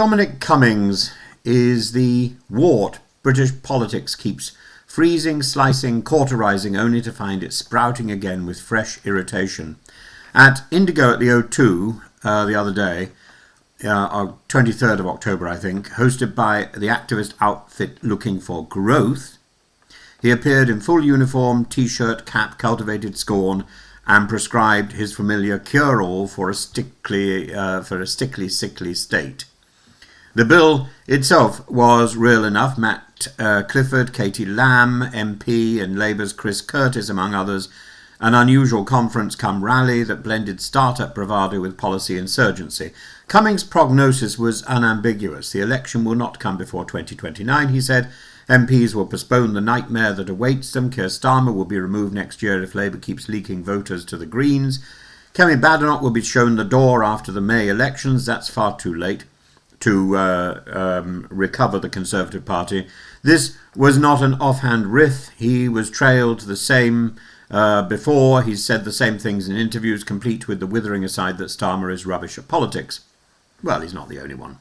Dominic Cummings is the wart British politics keeps freezing, slicing, cauterising, only to find it sprouting again with fresh irritation. At Indigo at the O2 the other day, 23rd of October I think, hosted by the activist outfit Looking for Growth, he appeared in full uniform, t-shirt, cap, cultivated scorn, and prescribed his familiar cure-all for a sickly state. The bill itself was real enough. Matt Clifford, Katie Lamb, MP, and Labour's Chris Curtis, among others, an unusual conference come rally that blended start-up bravado with policy insurgency. Cummings' prognosis was unambiguous. The election will not come before 2029, he said. MPs will postpone the nightmare that awaits them. Keir Starmer will be removed next year if Labour keeps leaking voters to the Greens. Kemi Badenoch will be shown the door after the May elections. That's far too late to recover the Conservative Party. This was not an offhand riff. He was trailed the same before. He's said the same things in interviews, complete with the withering aside that Starmer is rubbish at politics. Well, he's not the only one.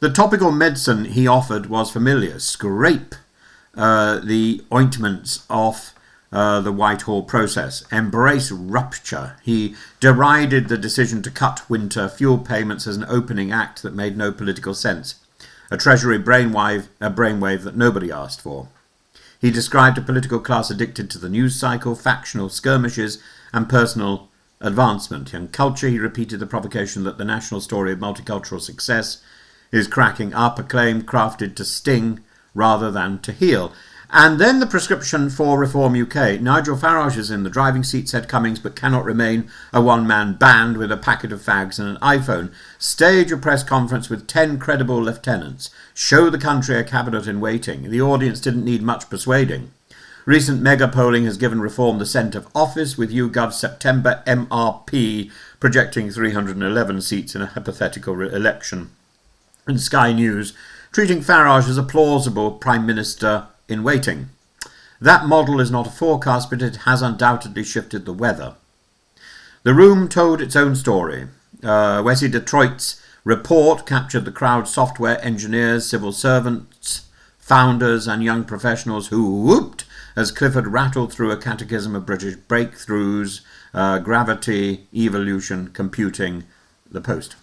The topical medicine he offered was familiar. Scrape the ointments off the Whitehall process. Embrace rupture. He derided the decision to cut winter fuel payments as an opening act that made no political sense. A Treasury brainwave that nobody asked for. He described a political class addicted to the news cycle, factional skirmishes, and personal advancement. In culture, he repeated the provocation that the national story of multicultural success is cracking up, a claim crafted to sting rather than to heal. And then the prescription for Reform UK. Nigel Farage is in the driving seat, said Cummings, but cannot remain a one-man band with a packet of fags and an iPhone. Stage a press conference with 10 credible lieutenants. Show the country a cabinet in waiting. The audience didn't need much persuading. Recent mega polling has given Reform the scent of office, with YouGov's September MRP projecting 311 seats in a hypothetical election. And Sky News treating Farage as a plausible Prime Minister in waiting. That model is not a forecast, but it has undoubtedly shifted the weather. The Room told its own story. Wesley Detroit's report captured the crowd: software engineers, civil servants, founders and young professionals who whooped as Clifford rattled through a catechism of British breakthroughs, gravity, evolution, computing, the Post.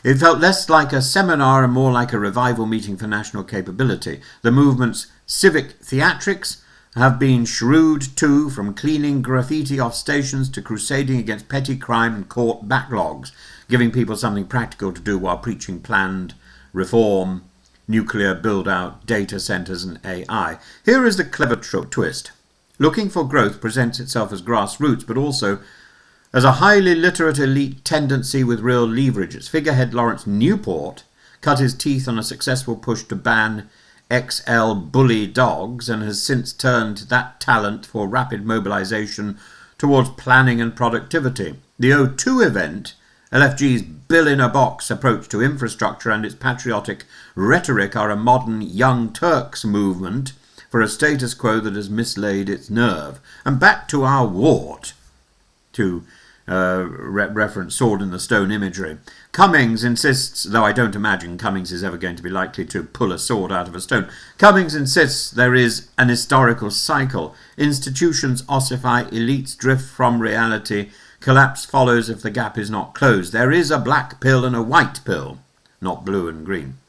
It felt less like a seminar and more like a revival meeting for national capability. The movement's civic theatrics have been shrewd too, from cleaning graffiti off stations to crusading against petty crime and court backlogs, giving people something practical to do while preaching planned reform, nuclear build-out, data centres and AI. Here is the clever twist. Looking for Growth presents itself as grassroots, but also as a highly literate elite tendency with real leverage. Its figurehead Lawrence Newport cut his teeth on a successful push to ban XL bully dogs and has since turned that talent for rapid mobilisation towards planning and productivity. The O2 event, LFG's bill-in-a-box approach to infrastructure and its patriotic rhetoric are a modern Young Turks movement for a status quo that has mislaid its nerve. And back to our wart, to reference sword in the stone imagery. Cummings insists, though I don't imagine Cummings is ever going to be likely to pull a sword out of a stone, Cummings insists there is an historical cycle. Institutions ossify, elites drift from reality, collapse follows if the gap is not closed. There is a black pill and a white pill, not blue and green,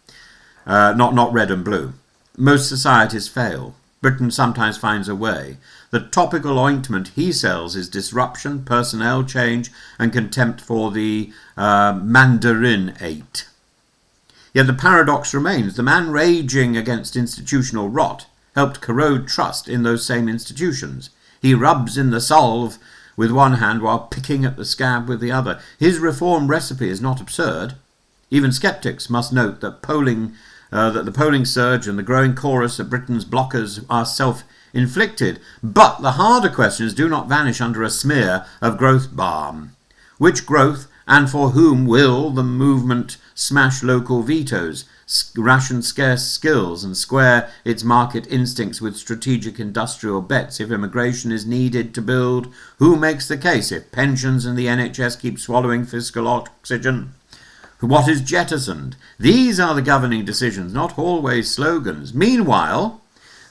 not red and blue. Most societies fail. Britain sometimes finds a way. The topical ointment he sells is disruption, personnel change, and contempt for the Mandarin-ate. Yet the paradox remains. The man raging against institutional rot helped corrode trust in those same institutions. He rubs in the salve with one hand while picking at the scab with the other. His reform recipe is not absurd. Even sceptics must note that the polling surge and the growing chorus of Britain's blockers are self-inflicted. But the harder questions do not vanish under a smear of growth balm. Which growth, and for whom, will the movement smash local vetoes, ration scarce skills, and square its market instincts with strategic industrial bets? If immigration is needed to build, who makes the case? If pensions and the NHS keep swallowing fiscal oxygen, What is jettisoned? These are the governing decisions, not always slogans. Meanwhile,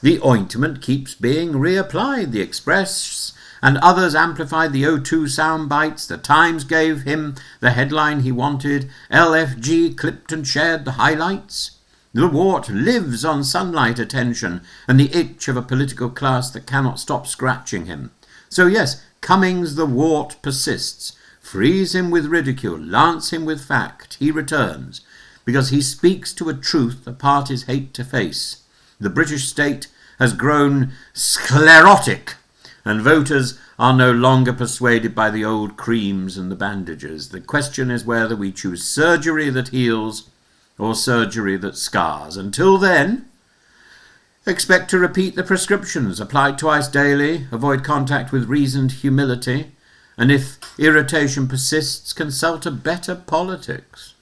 the ointment keeps being reapplied. The Express and others amplified the O2 sound bites. The Times gave him the headline he wanted. LFG clipped and shared the highlights. The wart lives on sunlight attention and the itch of a political class that cannot stop scratching him. So yes, Cummings the wart persists. Freeze him with ridicule, lance him with fact. He returns, because he speaks to a truth the parties hate to face. The British state has grown sclerotic, and voters are no longer persuaded by the old creams and the bandages. The question is whether we choose surgery that heals or surgery that scars. Until then, expect to repeat the prescriptions, apply twice daily, avoid contact with reasoned humility, and if irritation persists, consult a better politics.